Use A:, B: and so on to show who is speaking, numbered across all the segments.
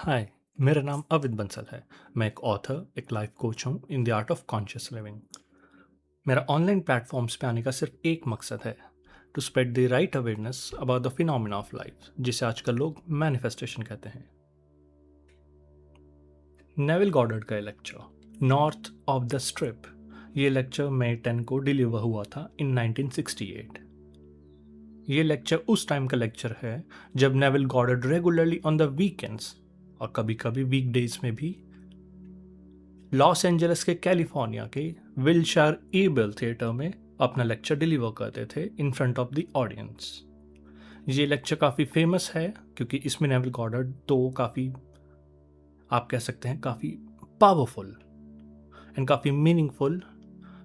A: हाय, मेरा नाम अविद बंसल है। मैं एक ऑथर, एक लाइफ कोच हूँ in the art of conscious living. मेरा ऑनलाइन प्लेटफॉर्म्स पे आने का सिर्फ एक मकसद है, to spread the right awareness about the phenomena of life, जिसे आजकल लोग मैनिफेस्टेशन कहते हैं। नेविल गॉडर्ड का lecture north of the strip, ये लेक्चर मई 10 को डिलीवर हुआ था इन 1968। ये लेक्चर उस टाइम का लेक्चर है जब Neville Goddard regularly on the weekends और कभी कभी वीकडेज में भी लॉस एंजलिस के कैलिफोर्निया के विल्शायर एबल थिएटर में अपना लेक्चर डिलीवर करते थे in front of the audience. ये लेक्चर काफ़ी फेमस है क्योंकि इसमें नेविल गॉडर्ड तो काफ़ी, आप कह सकते हैं, काफ़ी पावरफुल एंड काफ़ी meaningful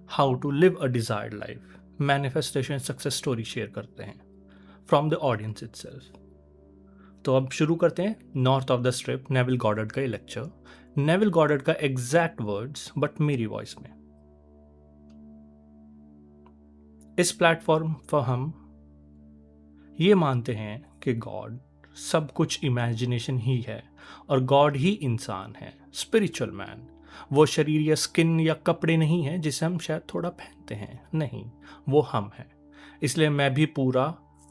A: how to live a desired life manifestation success story share करते हैं फ्रॉम द ऑडियंस इटसेल्फ। तो अब शुरू करते हैं north of the strip, Neville Goddard का ये लेक्चर। नेविल गॉडर्ड का एग्जैक्ट वर्ड्स बट मेरी वॉइस में। इस प्लेटफॉर्म पर हम ये मानते हैं कि गॉड सब कुछ इमेजिनेशन ही है और गॉड ही इंसान है, स्पिरिचुअल मैन। वो शरीर या स्किन या कपड़े नहीं है जिसे हम शायद थोड़ा पहनते हैं, नहीं, वो हम हैं। इसलिए मैं भी पूरा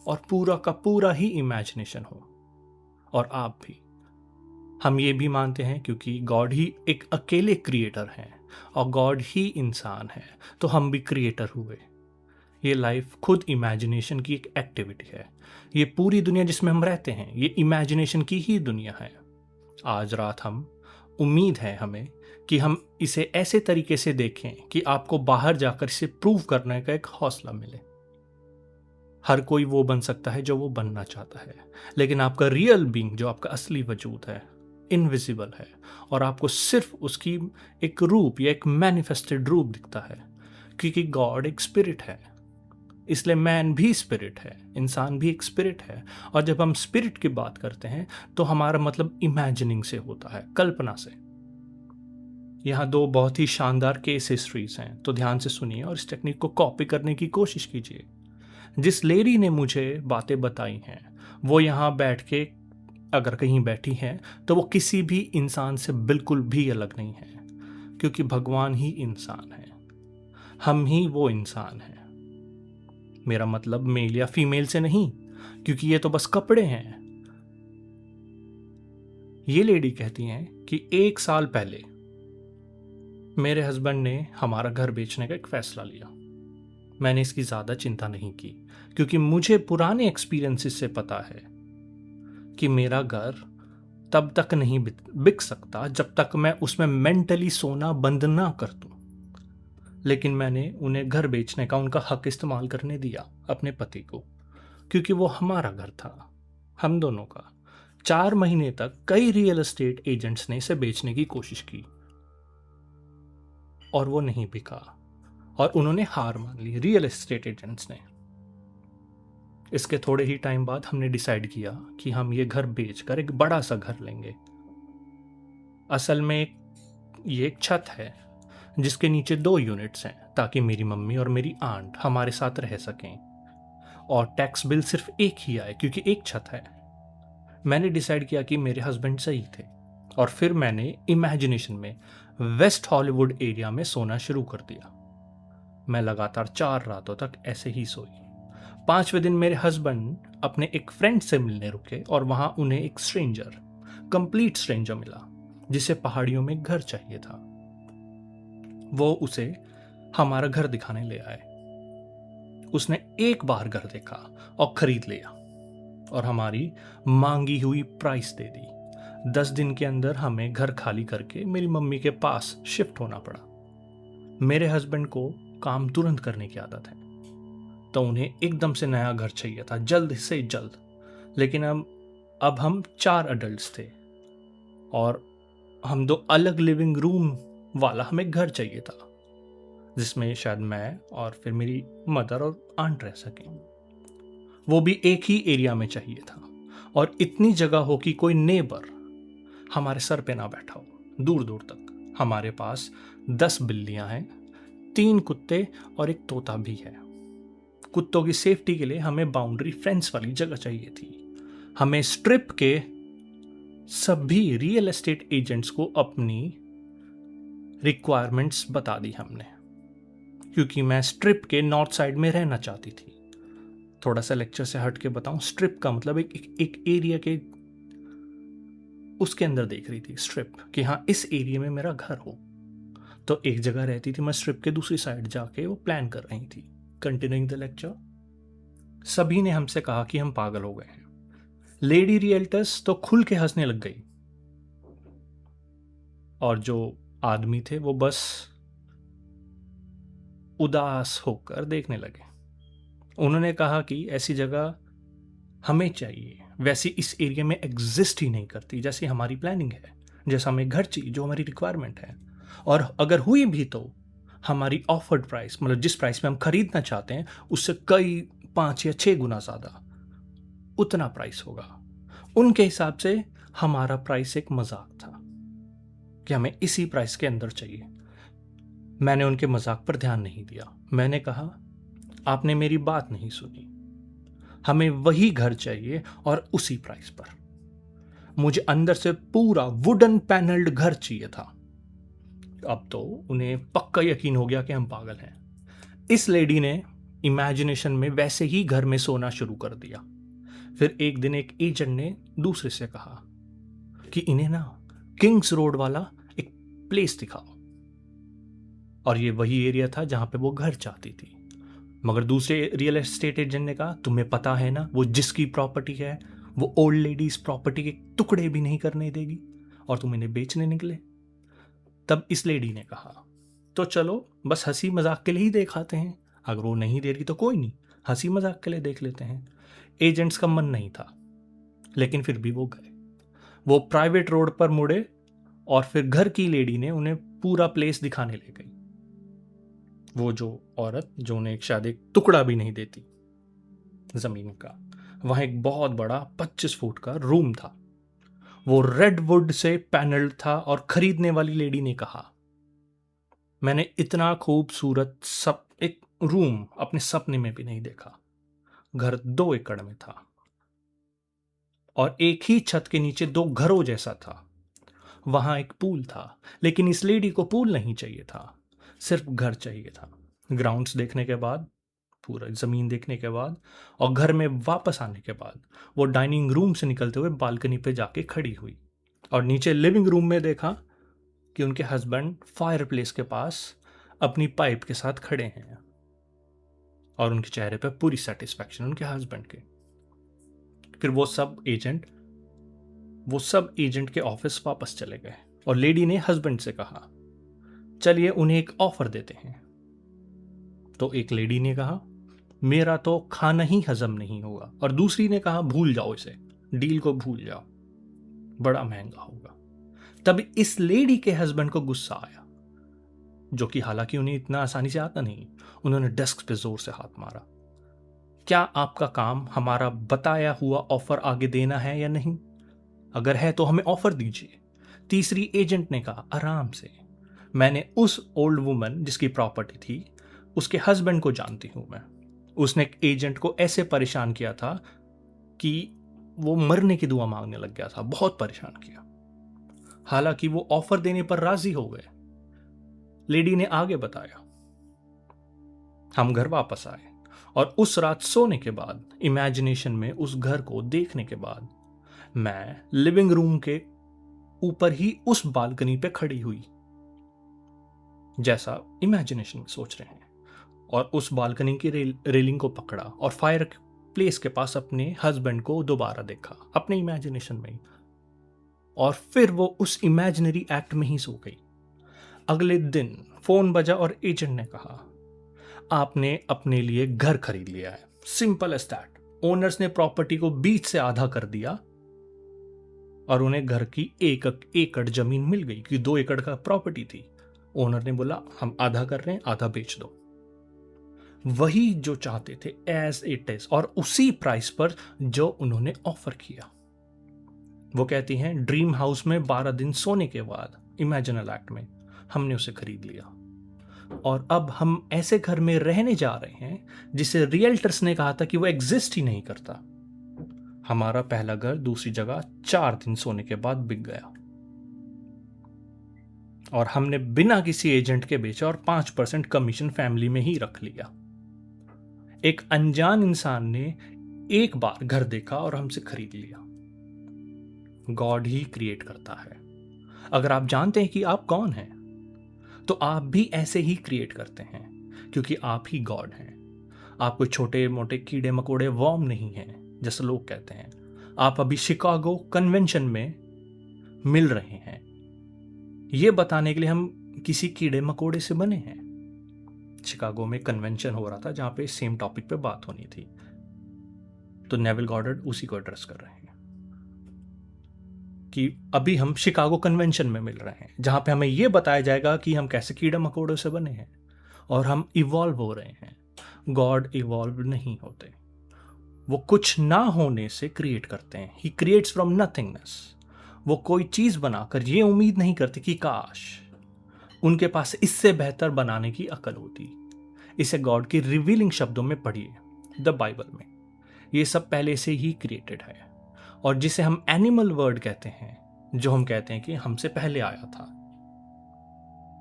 A: और पूरा का पूरा ही इमेजिनेशन हूं, और आप भी। हम ये भी मानते हैं क्योंकि गॉड ही एक अकेले क्रिएटर हैं और गॉड ही इंसान है, तो हम भी क्रिएटर हुए। ये लाइफ खुद इमेजिनेशन की एक एक्टिविटी है। ये पूरी दुनिया जिसमें हम रहते हैं, ये इमेजिनेशन की ही दुनिया है। आज रात हम, उम्मीद है हमें कि हम इसे ऐसे तरीके से देखें कि आपको बाहर जाकर इसे प्रूव करने का एक हौसला मिले। हर कोई वो बन सकता है जो वो बनना चाहता है, लेकिन आपका रियल बीइंग, जो आपका असली वजूद है, इनविजिबल है और आपको सिर्फ उसकी एक रूप या एक मैनिफेस्टेड रूप दिखता है, क्योंकि गॉड एक स्पिरिट है। इसलिए मैन भी स्पिरिट है, इंसान भी एक स्पिरिट है। और जब हम स्पिरिट की बात करते हैं तो हमारा मतलब इमेजिनिंग से होता है, कल्पना से। यहाँ दो बहुत ही शानदार केस हिस्ट्रीज हैं, तो ध्यान से सुनिए और इस टेक्निक को कॉपी करने की कोशिश कीजिए। जिस लेडी ने मुझे बातें बताई हैं, वो यहाँ बैठ के अगर कहीं बैठी हैं तो वो किसी भी इंसान से बिल्कुल भी अलग नहीं है, क्योंकि भगवान ही इंसान है, हम ही वो इंसान हैं। मेरा मतलब मेल या फीमेल से नहीं, क्योंकि ये तो बस कपड़े हैं। ये लेडी कहती हैं कि 1 साल पहले मेरे हस्बैंड ने हमारा घर बेचने का एक फैसला लिया। मैंने इसकी ज़्यादा चिंता नहीं की, क्योंकि मुझे पुराने एक्सपीरियंसेस से पता है कि मेरा घर तब तक नहीं बिक सकता जब तक मैं उसमें मेंटली सोना बंद ना कर दूं। लेकिन मैंने उन्हें घर बेचने का उनका हक इस्तेमाल करने दिया अपने पति को, क्योंकि वो हमारा घर था, हम दोनों का। 4 महीने तक कई रियल एस्टेट एजेंट्स ने इसे बेचने की कोशिश की और वो नहीं बिका, और उन्होंने हार मान ली, रियल एस्टेट एजेंट्स ने। इसके थोड़े ही टाइम बाद हमने डिसाइड किया कि हम ये घर बेचकर एक बड़ा सा घर लेंगे। असल में ये एक छत है जिसके नीचे 2 यूनिट्स हैं, ताकि मेरी मम्मी और मेरी आंट हमारे साथ रह सकें और टैक्स बिल सिर्फ एक ही आए, क्योंकि एक छत है। मैंने डिसाइड किया कि मेरे हस्बैंड सही थे, और फिर मैंने इमेजिनेशन में वेस्ट हॉलीवुड एरिया में सोना शुरू कर दिया। मैं लगातार 4 रातों तक ऐसे ही सोई। 5वें दिन मेरे हस्बैंड अपने एक फ्रेंड से मिलने रुके और वहां उन्हें एक स्ट्रेंजर, कंप्लीट स्ट्रेंजर मिला, जिसे पहाड़ियों में घर चाहिए था। वो उसे हमारा घर दिखाने ले आए। उसने एक बार घर देखा और खरीद लिया और हमारी मांगी हुई प्राइस दे दी। 10 दिन के अंदर हमें घर खाली करके मेरी मम्मी के पास शिफ्ट होना पड़ा। मेरे हस्बैंड को काम तुरंत करने की आदत है, तो उन्हें एकदम से नया घर चाहिए था, जल्द से जल्द। लेकिन अब हम 4 अडल्ट्स थे और हम 2 अलग लिविंग रूम वाला हमें घर चाहिए था, जिसमें शायद मैं और फिर मेरी मदर और आंट रह सकें। वो भी एक ही एरिया में चाहिए था, और इतनी जगह हो कि कोई नेबर हमारे सर पे ना बैठा हो, दूर दूर तक। हमारे पास 10 बिल्लियां हैं, 3 कुत्ते और एक तोता भी है। कुत्तों की सेफ्टी के लिए हमें बाउंड्री फेंस वाली जगह चाहिए थी। हमें स्ट्रिप के सभी रियल एस्टेट एजेंट्स को अपनी रिक्वायरमेंट्स बता दी हमने, क्योंकि मैं स्ट्रिप के नॉर्थ साइड में रहना चाहती थी। थोड़ा सा लेक्चर से हट के बताऊं, स्ट्रिप का मतलब एक एरिया के उसके अंदर देख रही थी स्ट्रिप, कि हाँ इस एरिया में मेरा घर हो। तो एक जगह रहती थी, मैं स्ट्रिप के दूसरी साइड जाके वो प्लान कर रही थी। कंटिन्यूइंग द लेक्चर, सभी ने हमसे कहा कि हम पागल हो गए हैं। लेडी रियल्टर्स तो खुल के हंसने लग गई, और जो आदमी थे वो बस उदास होकर देखने लगे। उन्होंने कहा कि ऐसी जगह हमें चाहिए, वैसी इस एरिया में एग्जिस्ट ही नहीं करती जैसी हमारी प्लानिंग है, जैसा हमें घर चाहिए, जो हमारी रिक्वायरमेंट है। और अगर हुई भी तो हमारी ऑफर्ड प्राइस, मतलब जिस प्राइस में हम खरीदना चाहते हैं उससे कई 5 या 6 गुना ज़्यादा उतना प्राइस होगा। उनके हिसाब से हमारा प्राइस एक मजाक था कि हमें इसी प्राइस के अंदर चाहिए। मैंने उनके मजाक पर ध्यान नहीं दिया। मैंने कहा, आपने मेरी बात नहीं सुनी, हमें वही घर चाहिए और उसी प्राइस पर। मुझे अंदर से पूरा वुडन पैनल्ड घर चाहिए था। अब तो उन्हें पक्का यकीन हो गया कि हम पागल हैं। इस लेडी ने इमेजिनेशन में वैसे ही घर में सोना शुरू कर दिया। फिर एक दिन एक एजेंट ने दूसरे से कहा कि इन्हें ना किंग्स रोड वाला एक प्लेस दिखाओ, और ये वही एरिया था जहां पे वो घर चाहती थी। मगर दूसरे रियल एस्टेट एजेंट ने कहा, तुम्हें पता है ना वो जिसकी प्रॉपर्टी है वो ओल्ड लेडीज प्रॉपर्टी के टुकड़े भी नहीं करने देगी, और तुम इन्हें बेचने निकले। तब इस लेडी ने कहा, तो चलो बस हंसी मजाक के लिए ही देखाते हैं, अगर वो नहीं दे रही तो कोई नहीं, हंसी मजाक के लिए देख लेते हैं। एजेंट्स का मन नहीं था, लेकिन फिर भी वो गए। वो प्राइवेट रोड पर मुड़े, और फिर घर की लेडी ने उन्हें पूरा प्लेस दिखाने ले गई। वो जो औरत जो उन्हें शायद एक टुकड़ा भी नहीं देती जमीन का, वहां एक बहुत बड़ा 25 फुट का रूम था। वो रेड वुड से पैनल्ड था, और खरीदने वाली लेडी ने कहा, मैंने इतना खूबसूरत सब एक रूम अपने सपने में भी नहीं देखा। घर 2 एकड़ में था, और एक ही छत के नीचे 2 घरों जैसा था। वहां एक पूल था, लेकिन इस लेडी को पूल नहीं चाहिए था, सिर्फ घर चाहिए था। ग्राउंड्स देखने के बाद, पूरा ज़मीन देखने के बाद, और घर में वापस आने के बाद, वो डाइनिंग रूम से निकलते हुए बालकनी पे जाके खड़ी हुई, और नीचे लिविंग रूम में देखा कि उनके हस्बैंड फायर प्लेस के पास अपनी पाइप के साथ खड़े हैं, और उनके चेहरे पे पूरी सेटिस्फैक्शन उनके हस्बैंड के। फिर वो सब एजेंट के ऑफिस वापस चले गए, और लेडी ने हस्बैंड से कहा, चलिए उन्हें एक ऑफर देते हैं। तो एक लेडी ने कहा, मेरा तो खाना ही हजम नहीं होगा, और दूसरी ने कहा, भूल जाओ इसे, डील को भूल जाओ, बड़ा महंगा होगा। तब इस लेडी के हस्बैंड को गुस्सा आया, जो कि हालांकि उन्हें इतना आसानी से आता नहीं। उन्होंने डेस्क पे जोर से हाथ मारा, क्या आपका काम हमारा बताया हुआ ऑफर आगे देना है या नहीं? अगर है तो हमें ऑफर दीजिए। तीसरी एजेंट ने कहा, आराम से, मैंने उस ओल्ड वुमन जिसकी प्रॉपर्टी थी उसके हस्बैंड को जानती हूं मैं। उसने एक एजेंट को ऐसे परेशान किया था कि वो मरने की दुआ मांगने लग गया था, बहुत परेशान किया। हालांकि वो ऑफर देने पर राजी हो गए। लेडी ने आगे बताया, हम घर वापस आए, और उस रात सोने के बाद, इमेजिनेशन में उस घर को देखने के बाद, मैं लिविंग रूम के ऊपर ही उस बालकनी पे खड़ी हुई, जैसा इमेजिनेशन में सोच रहे हैं, और उस बालकनी की रेलिंग को पकड़ा, और फायर प्लेस के पास अपने हस्बैंड को दोबारा देखा अपने इमेजिनेशन में ही, और फिर वो उस इमेजिनरी एक्ट में ही सो गई। अगले दिन फोन बजा, और एजेंट ने कहा, आपने अपने लिए घर खरीद लिया है, सिंपल एज दैट। ओनर्स ने प्रॉपर्टी को बीच से आधा कर दिया, और उन्हें घर की 1 एकड़ जमीन मिल गई, क्योंकि 2 एकड़ का प्रॉपर्टी थी। ओनर ने बोला, हम आधा कर रहे हैं, आधा बेच दो। वही जो चाहते थे एज इट इज, और उसी प्राइस पर जो उन्होंने ऑफर किया। वो कहती हैं, ड्रीम हाउस में 12 दिन सोने के बाद, इमेजिनल एक्ट में, हमने उसे खरीद लिया, और अब हम ऐसे घर में रहने जा रहे हैं जिसे रियल्टर्स ने कहा था कि वो एग्जिस्ट ही नहीं करता। हमारा पहला घर दूसरी जगह 4 दिन सोने के बाद बिक गया और हमने बिना किसी एजेंट के बेचा और 5% कमीशन फैमिली में ही रख लिया। एक अनजान इंसान ने एक बार घर देखा और हमसे खरीद लिया। गॉड ही क्रिएट करता है। अगर आप जानते हैं कि आप कौन हैं, तो आप भी ऐसे ही क्रिएट करते हैं, क्योंकि आप ही गॉड हैं। आप कोई छोटे मोटे कीड़े मकोड़े वर्म नहीं हैं जैसे लोग कहते हैं। आप अभी शिकागो कन्वेंशन में मिल रहे हैं, ये बताने के लिए हम किसी कीड़े मकोड़े से बने हैं। शिकागो में कन्वेंशन हो रहा था जहां पे सेम टॉपिक पे बात होनी थी, तो नेविल गॉडर्ड उसी को एड्रेस कर रहे हैं कि अभी हम शिकागो कन्वेंशन में मिल रहे हैं, जहां पे हमें यह बताया जाएगा कि हम कैसे कीड़े मकोड़ों से बने हैं और हम इवॉल्व हो रहे हैं। गॉड इवॉल्व नहीं होते, वो कुछ ना होने से क्रिएट करते हैं। He creates from nothingness. वो कोई चीज बनाकर ये उम्मीद नहीं करते कि काश उनके पास इससे बेहतर बनाने की अकल होती। इसे गॉड की रिवीलिंग शब्दों में पढ़िए द बाइबल में। ये सब पहले से ही क्रिएटेड है, और जिसे हम एनिमल वर्ड कहते हैं, जो हम कहते हैं कि हमसे पहले आया था,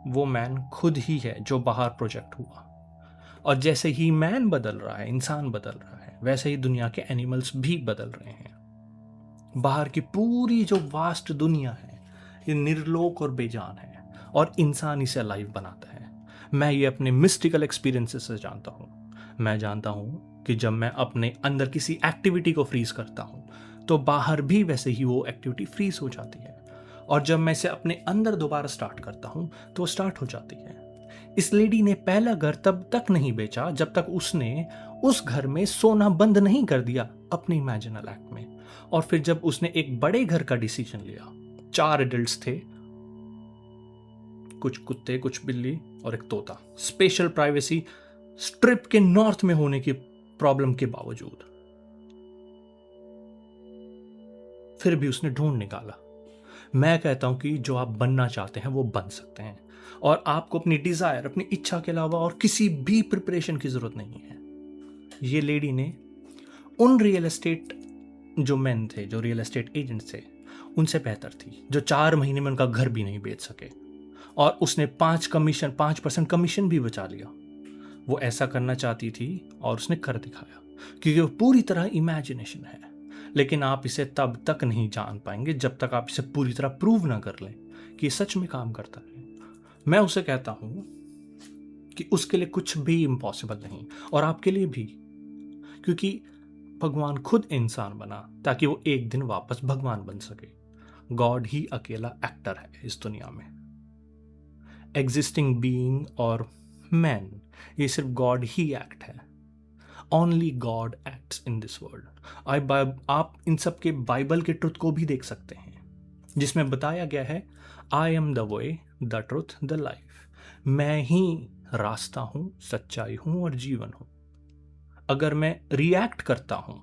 A: वो मैन खुद ही है जो बाहर प्रोजेक्ट हुआ। और जैसे ही मैन बदल रहा है, इंसान बदल रहा है, वैसे ही दुनिया के एनिमल्स भी बदल रहे हैं। बाहर की पूरी जो वास्ट दुनिया है, ये निर्लोक और बेजान है, और इंसान इसे अलाइव बनाता है। मैं ये अपने मिस्टिकल एक्सपीरियंसेस से जानता हूँ। मैं जानता हूँ कि जब मैं अपने अंदर किसी एक्टिविटी को फ्रीज करता हूँ, तो बाहर भी वैसे ही वो एक्टिविटी फ्रीज हो जाती है, और जब मैं इसे अपने अंदर दोबारा स्टार्ट करता हूँ तो स्टार्ट हो जाती है। इस लेडी ने पहला घर तब तक नहीं बेचा जब तक उसने उस घर में सोना बंद नहीं कर दिया अपने इमेजिनल एक्ट में। और फिर जब उसने एक बड़े घर का डिसीजन लिया, 4 एडल्ट्स थे, कुछ कुत्ते, कुछ बिल्ली और एक तोता, स्पेशल प्राइवेसी स्ट्रिप के नॉर्थ में होने की प्रॉब्लम के बावजूद, फिर भी उसने ढूंढ निकाला। मैं कहता हूं कि जो आप बनना चाहते हैं वो बन सकते हैं, और आपको अपनी डिजायर, अपनी इच्छा के अलावा और किसी भी प्रिपरेशन की जरूरत नहीं है। ये लेडी ने उन रियल एस्टेट जो मैन थे, जो रियल एस्टेट एजेंट्स थे, उनसे बेहतर थी, जो 4 महीने में उनका घर भी नहीं बेच सके, और उसने 5% कमीशन भी बचा लिया। वो ऐसा करना चाहती थी और उसने कर दिखाया, क्योंकि वो पूरी तरह इमेजिनेशन है। लेकिन आप इसे तब तक नहीं जान पाएंगे जब तक आप इसे पूरी तरह प्रूव ना कर लें कि सच में काम करता है। मैं उसे कहता हूं कि उसके लिए कुछ भी इम्पॉसिबल नहीं, और आपके लिए भी, क्योंकि भगवान खुद इंसान बना ताकि वो एक दिन वापस भगवान बन सके। गॉड ही अकेला एक्टर है इस दुनिया में। एग्जिस्टिंग बीइंग और मैन, ये सिर्फ गॉड ही एक्ट है। Only God acts in this world. आप इन सब के बाइबल के ट्रुथ को भी देख सकते हैं, जिसमें बताया गया है, I am the way, the truth, the life. मैं ही रास्ता हूं, सच्चाई हूं और जीवन हूं। अगर मैं रिएक्ट करता हूं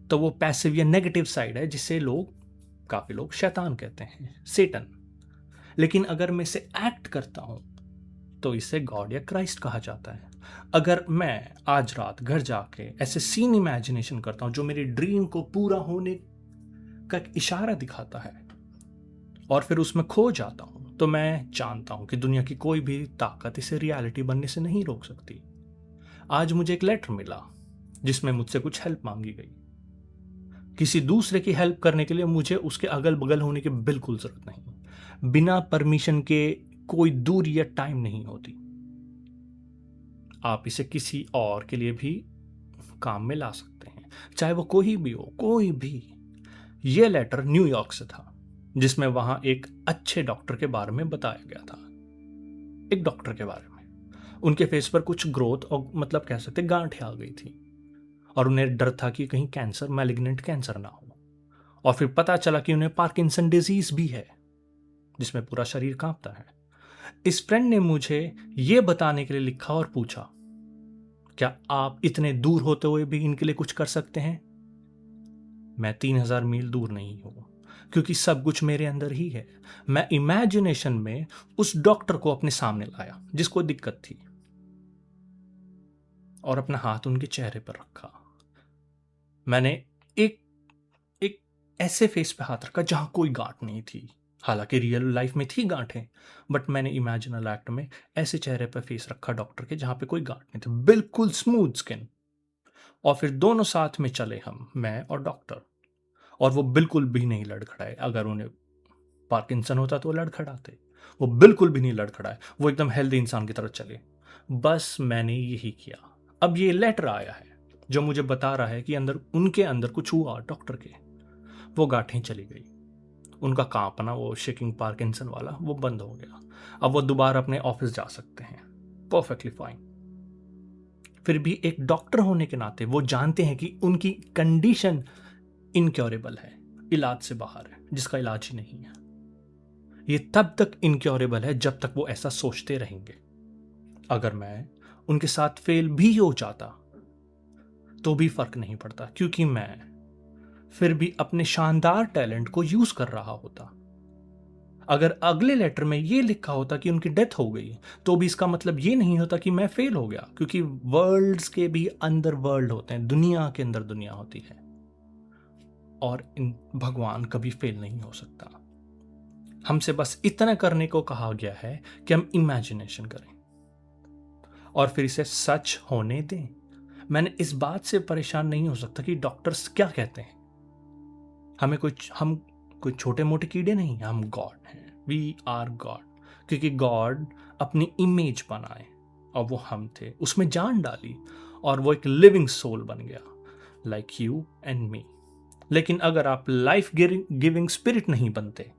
A: तो वो पैसिव या नेगेटिव साइड है, जिसे काफी लोग शैतान कहते हैं, सेटन। लेकिन अगर मैं इसे एक्ट करता हूं तो इसे गॉड या क्राइस्ट कहा जाता है। अगर मैं आज रात घर जाके ऐसे सीन इमेजिनेशन करता हूं जो मेरी ड्रीम को पूरा होने का एक इशारा दिखाता है, और फिर उसमें खो जाता हूं, तो मैं जानता हूं कि दुनिया की कोई भी ताकत इसे रियलिटी बनने से नहीं रोक सकती। आज मुझे एक लेटर मिला जिसमें मुझसे कुछ हेल्प मांगी गई। किसी दूसरे की हेल्प करने के लिए मुझे उसके अगल बगल होने की बिल्कुल जरूरत नहीं। बिना परमिशन के कोई दूरी या टाइम नहीं होती। आप इसे किसी और के लिए भी काम में ला सकते हैं, चाहे वो कोई भी हो, कोई भी। यह लेटर न्यूयॉर्क से था, जिसमें वहां एक अच्छे डॉक्टर के बारे में बताया गया था। एक डॉक्टर के बारे में, उनके फेस पर कुछ ग्रोथ और मतलब कह सकते गांठें आ गई थी, और उन्हें डर था कि कहीं कैंसर, मैलिग्नेंट कैंसर ना हो। और फिर पता चला कि उन्हें पार्किंसन डिजीज भी है, जिसमें पूरा शरीर कांपता है। इस फ्रेंड ने मुझे यह बताने के लिए लिखा और पूछा, क्या आप इतने दूर होते हुए भी इनके लिए कुछ कर सकते हैं? मैं 3000 मील दूर नहीं हूं, क्योंकि सब कुछ मेरे अंदर ही है। मैं इमेजिनेशन में उस डॉक्टर को अपने सामने लाया जिसको दिक्कत थी, और अपना हाथ उनके चेहरे पर रखा। मैंने एक ऐसे फेस पे हाथ रखा जहां कोई गांठ नहीं थी। हालांकि रियल लाइफ में थी गांठें, बट मैंने इमेजिनल एक्ट में ऐसे चेहरे पर फेस रखा डॉक्टर के जहां पे कोई गांठ नहीं थी, बिल्कुल स्मूथ स्किन। और फिर दोनों साथ में चले हम, मैं और डॉक्टर। और वो बिल्कुल भी नहीं लड़खड़ाए। अगर उन्हें पार्किंसन होता तो वो लड़खड़ाते। वो बिल्कुल भी नहीं लड़खड़ाए, वो एकदम हेल्दी इंसान की तरह चले। बस मैंने यही किया। अब ये लेटर आया है जो मुझे बता रहा है कि अंदर, उनके अंदर कुछ हुआ डॉक्टर के। वो गांठें चली गई, उनका कांपना, वो शेकिंग पार्किंसन वाला, वो बंद हो गया। अब वो दोबारा अपने ऑफिस जा सकते हैं, परफेक्टली फाइन। फिर भी एक डॉक्टर होने के नाते वो जानते हैं कि उनकी कंडीशन इनक्योरेबल है, इलाज से बाहर है, जिसका इलाज ही नहीं है। ये तब तक इनक्योरेबल है जब तक वो ऐसा सोचते रहेंगे। अगर मैं उनके साथ फेल भी हो जाता तो भी फर्क नहीं पड़ता, क्योंकि मैं फिर भी अपने शानदार टैलेंट को यूज कर रहा होता। अगर अगले लेटर में ये लिखा होता कि उनकी डेथ हो गई, तो भी इसका मतलब ये नहीं होता कि मैं फेल हो गया, क्योंकि वर्ल्ड्स के भी अंदर वर्ल्ड होते हैं, दुनिया के अंदर दुनिया होती है। और भगवान कभी फेल नहीं हो सकता। हमसे बस इतना करने को कहा गया है कि हम इमेजिनेशन करें और फिर इसे सच होने दें। मैंने इस बात से परेशान नहीं हो सकता कि डॉक्टर्स क्या कहते हैं। हम कोई छोटे मोटे कीड़े नहीं, हम गॉड हैं। वी आर गॉड, क्योंकि गॉड अपनी इमेज बनाए और वो हम थे, उसमें जान डाली और वो एक लिविंग सोल बन गया, लाइक यू एंड मी। लेकिन अगर आप लाइफ गिविंग स्पिरिट नहीं बनते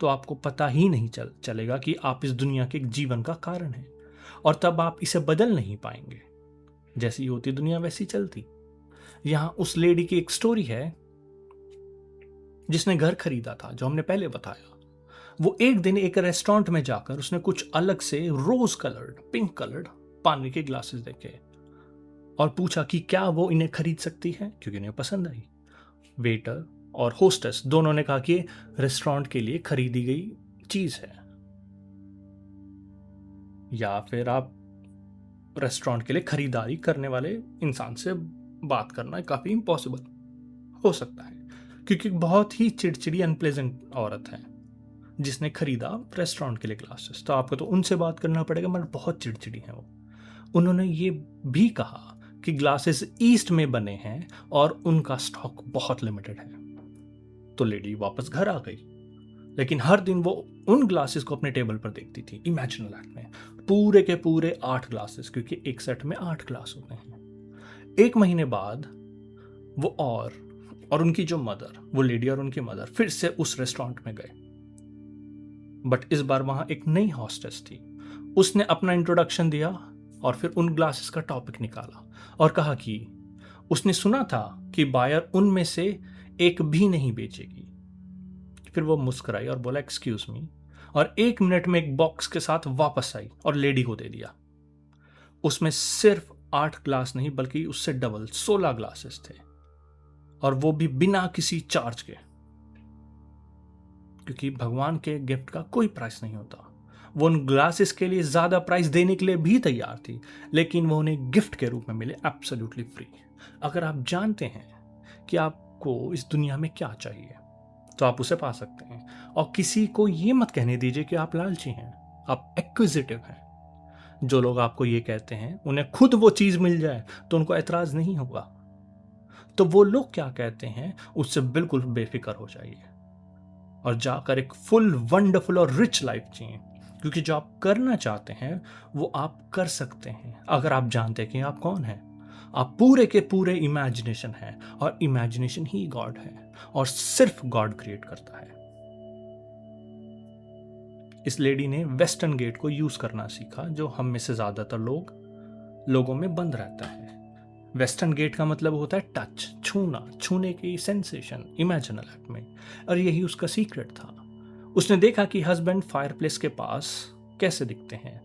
A: तो आपको पता ही नहीं चलेगा कि आप इस दुनिया के जीवन का कारण हैं, और तब आप इसे बदल नहीं पाएंगे। जैसी होती दुनिया वैसी चलती। यहां उस लेडी की एक स्टोरी है जिसने घर खरीदा था, जो हमने पहले बताया। वो एक दिन एक रेस्टोरेंट में जाकर उसने कुछ अलग से रोज कलर्ड, पिंक कलर्ड पानी के ग्लासेस देखे और पूछा कि क्या वो इन्हें खरीद सकती है, क्योंकि उन्हें पसंद आई। वेटर और होस्टेस दोनों ने कहा कि ये रेस्टोरेंट के लिए खरीदी गई चीज है, या फिर आप रेस्टोरेंट के लिए खरीदारी करने वाले इंसान से बात करना काफी इम्पॉसिबल हो सकता है, क्योंकि बहुत ही चिड़चिड़ी अनप्लेजेंट औरत है जिसने खरीदा रेस्टोरेंट के लिए ग्लासेस। तो आपको तो उनसे बात करना पड़ेगा, मगर बहुत चिड़चिड़ी है वो। उन्होंने ये भी कहा कि ग्लासेस ईस्ट में बने हैं और उनका स्टॉक बहुत लिमिटेड है। तो लेडी वापस घर आ गई, लेकिन हर दिन वो उन ग्लासेस को अपने टेबल पर देखती थी, इमेजिनल एक्ट में, पूरे के पूरे 8 ग्लासेस, क्योंकि एक सेट में 8 ग्लास होते हैं। 1 महीने बाद वो और उनकी जो मदर, वो लेडी और उनकी मदर फिर से उस रेस्टोरेंट में गए, बट इस बार वहां एक नई हॉस्टेस थी। उसने अपना इंट्रोडक्शन दिया और फिर उन ग्लासेस का टॉपिक निकाला और कहा कि उसने सुना था कि बायर उनमें से एक भी नहीं बेचेगी। फिर वो मुस्कुराई और बोला एक्सक्यूज मी, और 1 मिनट में एक बॉक्स के साथ वापस आई और लेडी को दे दिया। उसमें सिर्फ 8 ग्लास नहीं, बल्कि उससे डबल 16 ग्लासेस थे, और वो भी बिना किसी चार्ज के, क्योंकि भगवान के गिफ्ट का कोई प्राइस नहीं होता। वो उन ग्लासेस के लिए ज्यादा प्राइस देने के लिए भी तैयार थी, लेकिन वो उन्हें गिफ्ट के रूप में मिले, एब्सोल्युटली फ्री। अगर आप जानते हैं कि आपको इस दुनिया में क्या चाहिए, तो आप उसे पा सकते हैं। और किसी को ये मत कहने दीजिए कि आप लालची हैं, आप एक्विजिटिव हैं। जो लोग आपको ये कहते हैं उन्हें खुद वो चीज मिल जाए तो उनको ऐतराज नहीं होगा। तो वो लोग क्या कहते हैं उससे बिल्कुल बेफिक्र हो जाइए और जाकर एक फुल, वंडरफुल और रिच लाइफ जिए, क्योंकि जो आप करना चाहते हैं वो आप कर सकते हैं, अगर आप जानते हैं कि आप कौन हैं। आप पूरे के पूरे इमेजिनेशन है, और इमेजिनेशन ही गॉड है, और सिर्फ गॉड क्रिएट करता है। इस लेडी ने वेस्टर्न गेट को यूज करना सीखा, जो हम में से ज्यादातर लोगों में बंद रहता है। वेस्टर्न गेट का मतलब होता है टच, छूना, छूने की सेंसेशन, इमेजिनल एक्ट में, और यही उसका सीक्रेट था। उसने देखा कि हस्बैंड फायरप्लेस के पास कैसे दिखते हैं,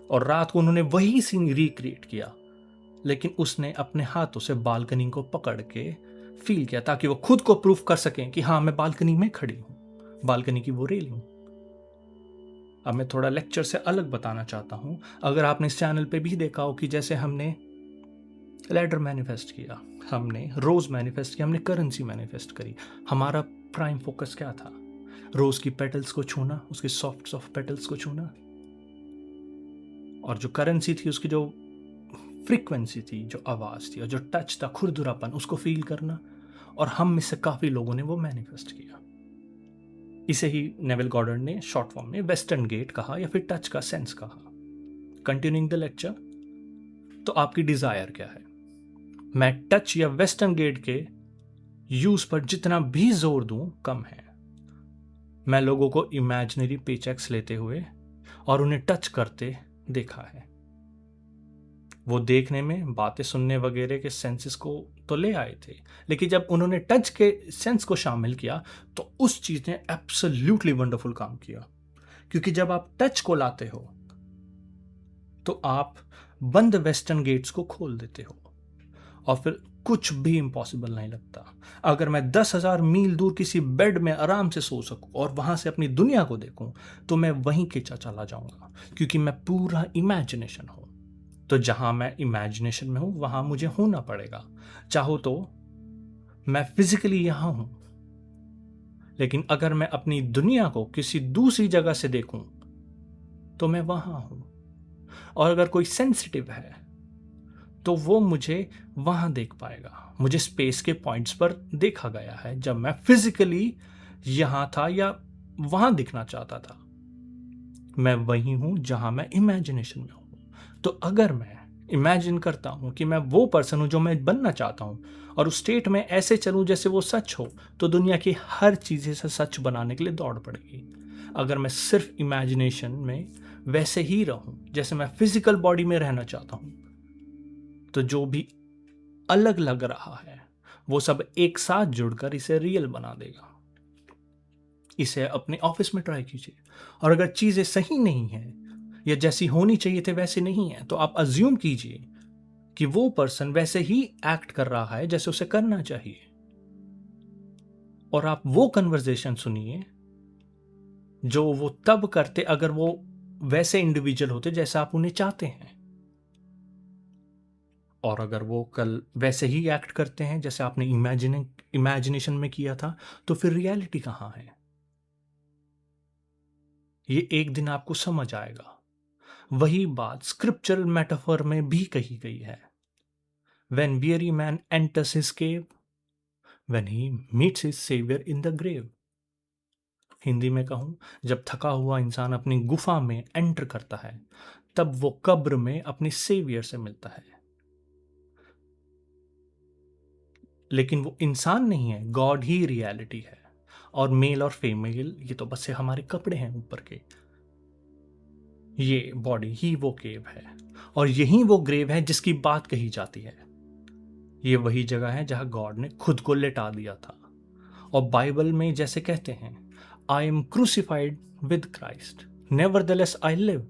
A: और रात को उन्होंने वही सीन रिक्रिएट किया, लेकिन उसने अपने हाथों से बालकनी को पकड़ के फील किया, ताकि वो खुद को प्रूफ कर सकें कि हाँ, मैं बालकनी में खड़ी हूं, बालकनी की वो रेलिंग। अब मैं थोड़ा लेक्चर से अलग बताना चाहता हूं। अगर आपने इस चैनल पे भी देखा हो कि जैसे हमने लैडर मैनिफेस्ट किया, हमने रोज मैनिफेस्ट किया, हमने करेंसी मैनिफेस्ट करी। हमारा प्राइम फोकस क्या था? रोज की पेटल्स को छूना, उसके सॉफ्ट सॉफ्ट पेटल्स को छूना, और जो करेंसी थी उसकी जो फ्रीक्वेंसी थी, जो आवाज थी और जो टच था, खुरदुरापन, उसको फील करना। और हम में से काफी लोगों ने वो मैनिफेस्ट किया। इसे ही नेविल गॉर्डन ने शॉर्ट फॉर्म में वेस्टर्न गेट कहा या फिर टच का सेंस कहा। कंटिन्यूइंग द लेक्चर, तो आपकी डिजायर क्या है? मैं टच या वेस्टर्न गेट के यूज पर जितना भी जोर दूं कम है। मैं लोगों को इमेजिनरी पेचेक्स लेते हुए और उन्हें टच करते देखा है। वो देखने में, बातें सुनने वगैरह के सेंसेस को तो ले आए थे, लेकिन जब उन्होंने टच के सेंस को शामिल किया तो उस चीज ने एब्सोल्युटली वंडरफुल काम किया। क्योंकि जब आप टच को लाते हो तो आप बंद वेस्टर्न गेट्स को खोल देते हो और फिर कुछ भी इम्पॉसिबल नहीं लगता। अगर मैं 10,000 मील दूर किसी बेड में आराम से सो सकूं और वहां से अपनी दुनिया को देखूं तो मैं वहीं खींचा चला जाऊंगा, क्योंकि मैं पूरा इमेजिनेशन हूं। तो जहां मैं इमेजिनेशन में हूं वहां मुझे होना पड़ेगा। चाहो तो मैं फिजिकली यहां हूं, लेकिन अगर मैं अपनी दुनिया को किसी दूसरी जगह से देखूं तो मैं वहां हूं। और अगर कोई सेंसिटिव है तो वो मुझे वहां देख पाएगा। मुझे स्पेस के पॉइंट्स पर देखा गया है जब मैं फिजिकली यहां था या वहां दिखना चाहता था। मैं वही हूं जहां मैं इमेजिनेशन में हूं। तो अगर मैं इमेजिन करता हूं कि मैं वो पर्सन हूं जो मैं बनना चाहता हूं और उस स्टेट में ऐसे चलूं जैसे वो सच हो, तो दुनिया की हर चीज़ से सच बनाने के लिए दौड़ पड़ेगी। अगर मैं सिर्फ इमेजिनेशन में वैसे ही रहूं जैसे मैं फिजिकल बॉडी में रहना चाहता हूं, तो जो भी अलग लग रहा है वो सब एक साथ जुड़कर इसे रियल बना देगा। इसे अपने ऑफिस में ट्राई कीजिए, और अगर चीजें सही नहीं है या जैसी होनी चाहिए थे वैसे नहीं है, तो आप अज्यूम कीजिए कि वो पर्सन वैसे ही एक्ट कर रहा है जैसे उसे करना चाहिए, और आप वो कन्वर्सेशन सुनिए जो वो तब करते अगर वो वैसे इंडिविजुअल होते जैसा आप उन्हें चाहते हैं। और अगर वो कल वैसे ही एक्ट करते हैं जैसे आपने इमेजिनेशन में किया था, तो फिर रियलिटी कहाँ है? ये एक दिन आपको समझ आएगा। वही बात स्क्रिप्चरल मेटाफर में भी कही गई है। When weary man enters his cave, when he meets his savior in the grave। Hindi में कहूं, जब थका हुआ इंसान अपनी गुफा में एंटर करता है तब वो कब्र में अपने सेवियर से मिलता है। लेकिन वो इंसान नहीं है, गॉड ही रियलिटी है। और मेल और फीमेल ये तो बस हमारे कपड़े हैं ऊपर के। ये बॉडी ही वो केव है, और यही वो ग्रेव है जिसकी बात कही जाती है। ये वही जगह है जहां गॉड ने खुद को लेटा दिया था। और बाइबल में जैसे कहते हैं, I am crucified with Christ, nevertheless I live,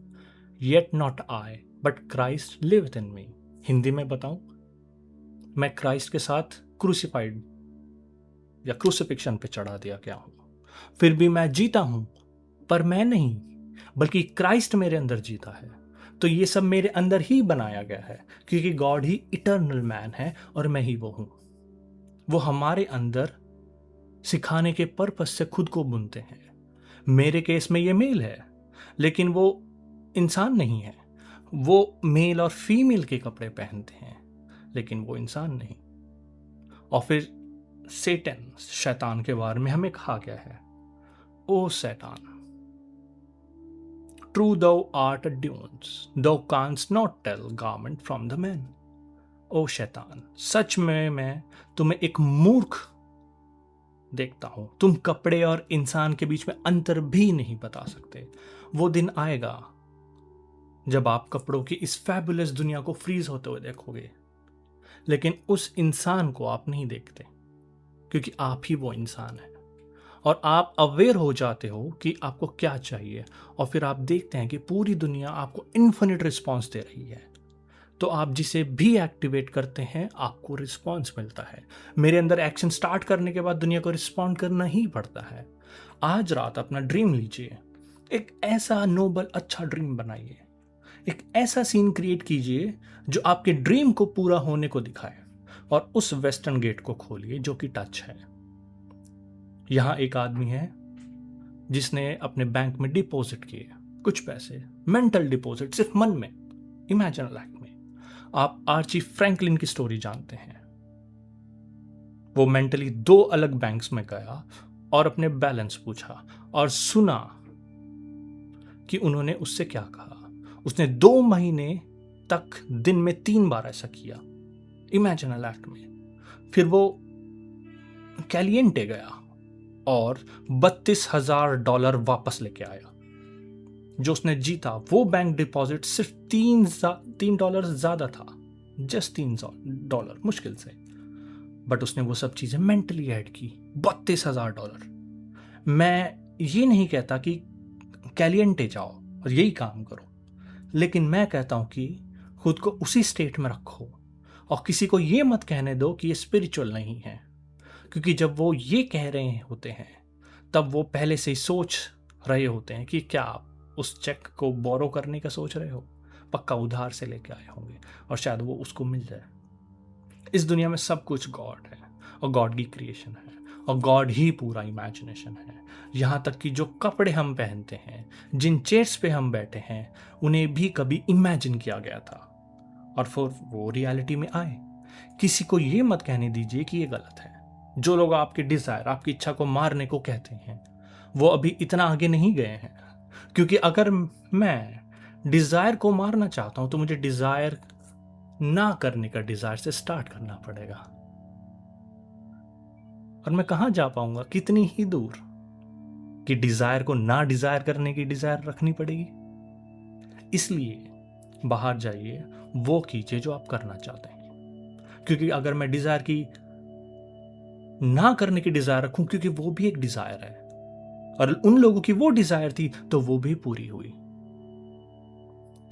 A: yet not I but Christ lives in me. Hindi में बताऊं, मैं क्राइस्ट के साथ क्रूसिफाइड या क्रूसिफिक्शन पे चढ़ा दिया गया हूं, फिर भी मैं जीता हूं, पर मैं नहीं बल्कि क्राइस्ट मेरे अंदर जीता है। तो ये सब मेरे अंदर ही बनाया गया है, क्योंकि गॉड ही इटर्नल मैन है और मैं ही वो हूं। वो हमारे अंदर सिखाने के पर्पस से खुद को बुनते हैं। मेरे केस में ये मेल है, लेकिन वो इंसान नहीं है। वो मेल और फीमेल के कपड़े पहनते हैं, लेकिन वो इंसान नहीं। और फिर सेटन, शैतान के बारे में हमें कहा गया है, ओ शैतान, true thou art a dunes, thou canst not tell garment from the man। ओ शैतान, सच में मैं तुम्हें एक मूर्ख देखता हूं। तुम कपड़े और इंसान के बीच में अंतर भी नहीं बता सकते। वो दिन आएगा जब आप कपड़ों की इस फैबुलस दुनिया को फ्रीज होते हुए देखोगे, लेकिन उस इंसान को आप नहीं देखते, क्योंकि आप ही वो इंसान है। और आप अवेयर हो जाते हो कि आपको क्या चाहिए, और फिर आप देखते हैं कि पूरी दुनिया आपको इन्फिनिट रिस्पॉन्स दे रही है। तो आप जिसे भी एक्टिवेट करते हैं आपको रिस्पॉन्स मिलता है। मेरे अंदर एक्शन स्टार्ट करने के बाद दुनिया को रिस्पॉन्ड करना ही पड़ता है। आज रात अपना ड्रीम लीजिए, एक ऐसा नोबल अच्छा ड्रीम बनाइए। एक ऐसा सीन क्रिएट कीजिए जो आपके ड्रीम को पूरा होने को दिखाए, और उस वेस्टर्न गेट को खोलिए जो कि टच है। यहां एक आदमी है जिसने अपने बैंक में डिपॉजिट किए कुछ पैसे, मेंटल डिपॉजिट, सिर्फ मन में, इमेजिनल एक्ट में। आप आर्ची फ्रैंकलिन की स्टोरी जानते हैं। वो मेंटली 2 अलग बैंक्स में गया और अपने बैलेंस पूछा और सुना कि उन्होंने उससे क्या कहा। उसने 2 महीने तक दिन में 3 बार ऐसा किया, इमेजिनल एक्ट में। फिर वो कैलिएंटे गया और $32,000 वापस लेके आया। जो उसने जीता वो बैंक डिपॉजिट सिर्फ $3 ज्यादा था, जस्ट $3 मुश्किल से, बट उसने वो सब चीजें मेंटली ऐड की। $32,000। मैं ये नहीं कहता कि कैलिएंटे जाओ और यही काम करो, लेकिन मैं कहता हूं कि खुद को उसी स्टेट में रखो और किसी को ये मत कहने दो कि ये स्पिरिचुअल नहीं है, क्योंकि जब वो ये कह रहे होते हैं तब वो पहले से ही सोच रहे होते हैं कि क्या आप उस चेक को बोरो करने का सोच रहे हो, पक्का उधार से लेके आए होंगे और शायद वो उसको मिल जाए। इस दुनिया में सब कुछ गॉड है और गॉड की क्रिएशन है और गॉड ही पूरा इमेजिनेशन है। यहाँ तक कि जो कपड़े हम पहनते हैं, जिन चेयर्स पे हम बैठे हैं, उन्हें भी कभी इमेजिन किया गया था और फिर वो रियलिटी में आए। किसी को ये मत कहने दीजिए कि ये गलत है। जो लोग आपके डिजायर, आपकी इच्छा को मारने को कहते हैं, वो अभी इतना आगे नहीं गए हैं, क्योंकि अगर मैं डिजायर को मारना चाहता हूं तो मुझे डिजायर ना करने का डिजायर से स्टार्ट करना पड़ेगा, और मैं कहां जा पाऊंगा, कितनी ही दूर, कि डिजायर को ना डिजायर करने की डिजायर रखनी पड़ेगी। इसलिए बाहर जाइए, वो कीजिए जो आप करना चाहते हैं, क्योंकि अगर मैं डिजायर की ना करने की डिजायर रखूं, क्योंकि वो भी एक डिजायर है और उन लोगों की वो डिजायर थी तो वो भी पूरी हुई।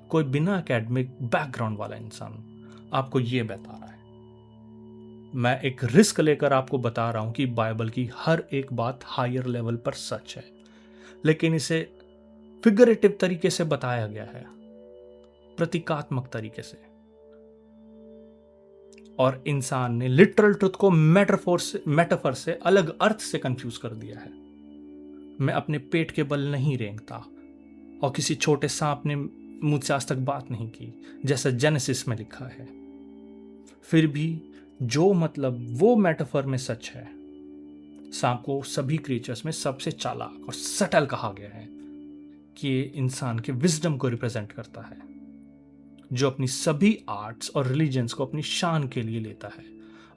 A: कोई बिना एकेडमिक बैकग्राउंड वाला इंसान आपको ये बता रहा है। मैं एक रिस्क लेकर आपको बता रहा हूं कि बाइबल की हर एक बात हायर लेवल पर सच है, लेकिन इसे फिगरेटिव तरीके से बताया गया है, प्रतीकात्मक तरीके से, और इंसान ने लिटरल ट्रुथ को मेटाफर से अलग अर्थ से कंफ्यूज कर दिया है। मैं अपने पेट के बल नहीं रेंगता और किसी छोटे सांप ने मुझसे आज तक बात नहीं की, जैसा जेनेसिस में लिखा है। फिर भी जो मतलब वो मेटाफर में सच है। सांप को सभी क्रिएचर्स में सबसे चालाक और सटल कहा गया है कि ये इंसान के विजडम को रिप्रेजेंट करता है, जो अपनी सभी आर्ट्स और रिलीजन्स को अपनी शान के लिए लेता है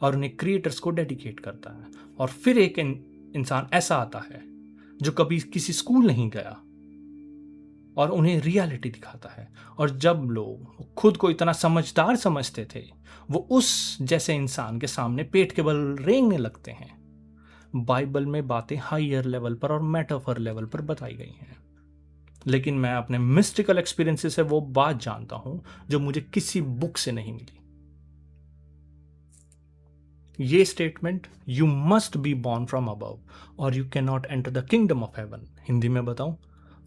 A: और उन्हें क्रिएटर्स को डेडिकेट करता है। और फिर एक इंसान ऐसा आता है जो कभी किसी स्कूल नहीं गया और उन्हें रियलिटी दिखाता है, और जब लोग खुद को इतना समझदार समझते थे, वो उस जैसे इंसान के सामने पेट के बल रेंगने लगते हैं। बाइबल में बातें हायर लेवल पर और मेटाफर लेवल पर बताई गई हैं, लेकिन मैं अपने मिस्टिकल एक्सपीरियंसेस से वो बात जानता हूं जो मुझे किसी बुक से नहीं मिली। ये statement, you must be born from above और you can not enter the kingdom of heaven, Hindi में बताऊं,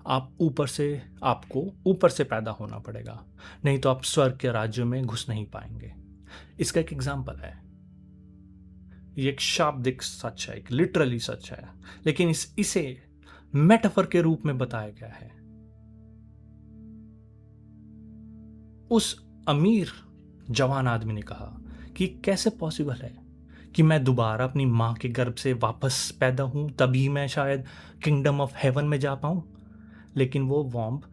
A: आपको ऊपर से पैदा होना पड़ेगा, नहीं तो आप स्वर्ग के राज्य में घुस नहीं पाएंगे। इसका एक एग्जाम्पल है। ये एक शाब्दिक सच है, एक लिटरली सच है, लेकिन इसे मेटाफर के रूप में बताया गया है। उस अमीर जवान आदमी ने कहा कि कैसे पॉसिबल है कि मैं दोबारा अपनी मां के गर्भ से वापस पैदा हूं, तभी मैं शायद किंगडम ऑफ हेवन में जा पाऊं। लेकिन वो वॉम्ब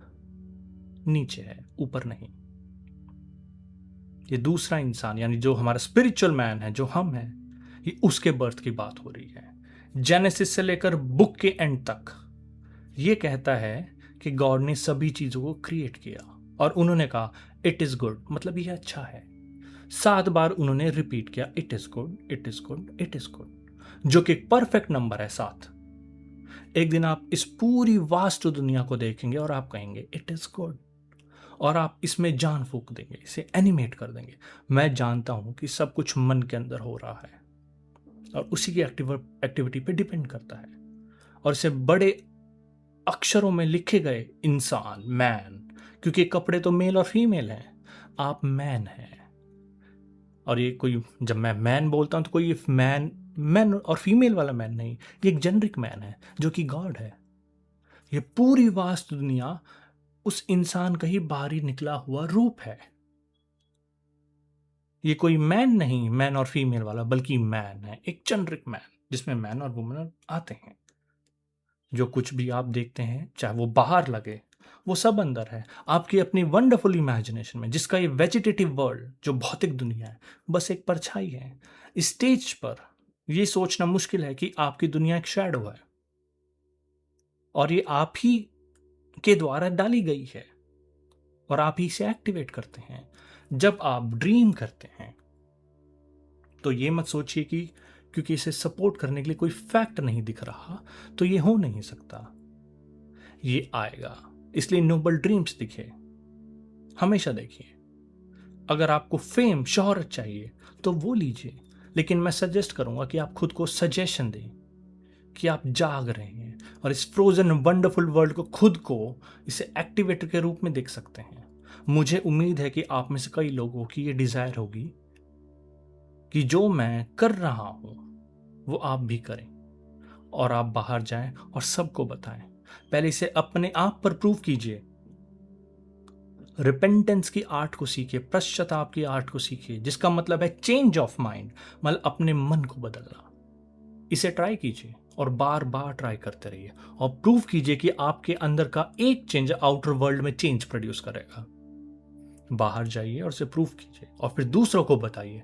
A: नीचे है, ऊपर नहीं। ये दूसरा इंसान, यानी जो हमारा स्पिरिचुअल मैन है, जो हम हैं, ये उसके बर्थ की बात हो रही है। जेनेसिस से लेकर बुक के एंड तक ये कहता है कि गॉड ने सभी चीजों को क्रिएट किया और उन्होंने कहा इट इज गुड, मतलब ये अच्छा है। 7 बार उन्होंने रिपीट किया it is good, it is good, it is good, जो कि परफेक्ट नंबर है 7। एक दिन आप इस पूरी वास्ट दुनिया को देखेंगे और आप कहेंगे इट इज गुड, और आप इसमें जान फूंक देंगे, इसे एनिमेट कर देंगे। मैं जानता हूं कि सब कुछ मन के अंदर हो रहा है और उसी की एक्टिविटी पे डिपेंड करता है, और इसे बड़े अक्षरों में लिखे गए इंसान, मैन, क्योंकि कपड़े तो मेल और फीमेल हैं, आप मैन हैं। और ये कोई, जब मैं मैन बोलता हूं तो कोई मैन मैन और फीमेल वाला मैन नहीं, ये एक जेनरिक मैन है जो कि गॉड है। ये पूरी वास्ट दुनिया उस इंसान का ही बाहरी निकला हुआ रूप है। ये कोई मैन नहीं, मैन और फीमेल वाला, बल्कि मैन है, एक जेनरिक मैन जिसमें मैन और वुमेन आते हैं। जो कुछ भी आप देखते हैं, चाहे वो बाहर लगे, वो सब अंदर है, आपकी अपनी वंडरफुल इमेजिनेशन में, जिसका ये वेजिटेटिव वर्ल्ड जो भौतिक दुनिया है बस एक परछाई है। स्टेज पर ये सोचना मुश्किल है कि आपकी दुनिया एक शैडो है और ये आप ही के द्वारा डाली गई है और आप ही इसे एक्टिवेट करते हैं। जब आप ड्रीम करते हैं तो ये मत सोचिए कि क्योंकि इसे सपोर्ट करने के लिए कोई फैक्ट नहीं दिख रहा तो ये हो नहीं सकता। ये आएगा, इसलिए नोबल ड्रीम्स दिखे, हमेशा देखिए। अगर आपको फेम, शोहरत चाहिए तो वो लीजिए, लेकिन मैं सजेस्ट करूंगा कि आप खुद को सजेशन दें कि आप जाग रहे हैं और इस फ्रोजन वंडरफुल वर्ल्ड को, खुद को इसे एक्टिवेटर के रूप में देख सकते हैं। मुझे उम्मीद है कि आप में से कई लोगों की ये डिजायर होगी कि जो मैं कर रहा हूं वो आप भी करें और आप बाहर जाएं और सबको बताएं। पहले इसे अपने आप पर प्रूव कीजिए। रिपेंटेंस की आर्ट को सीखिए, पश्चाताप की आर्ट को सीखिए, जिसका मतलब है चेंज ऑफ माइंड, मतलब अपने मन को बदलना। इसे ट्राई कीजिए और बार बार ट्राई करते रहिए और प्रूव कीजिए कि आपके अंदर का एक चेंज आउटर वर्ल्ड में चेंज प्रोड्यूस करेगा। बाहर जाइए और उसे प्रूव कीजिए और फिर दूसरों को बताइए।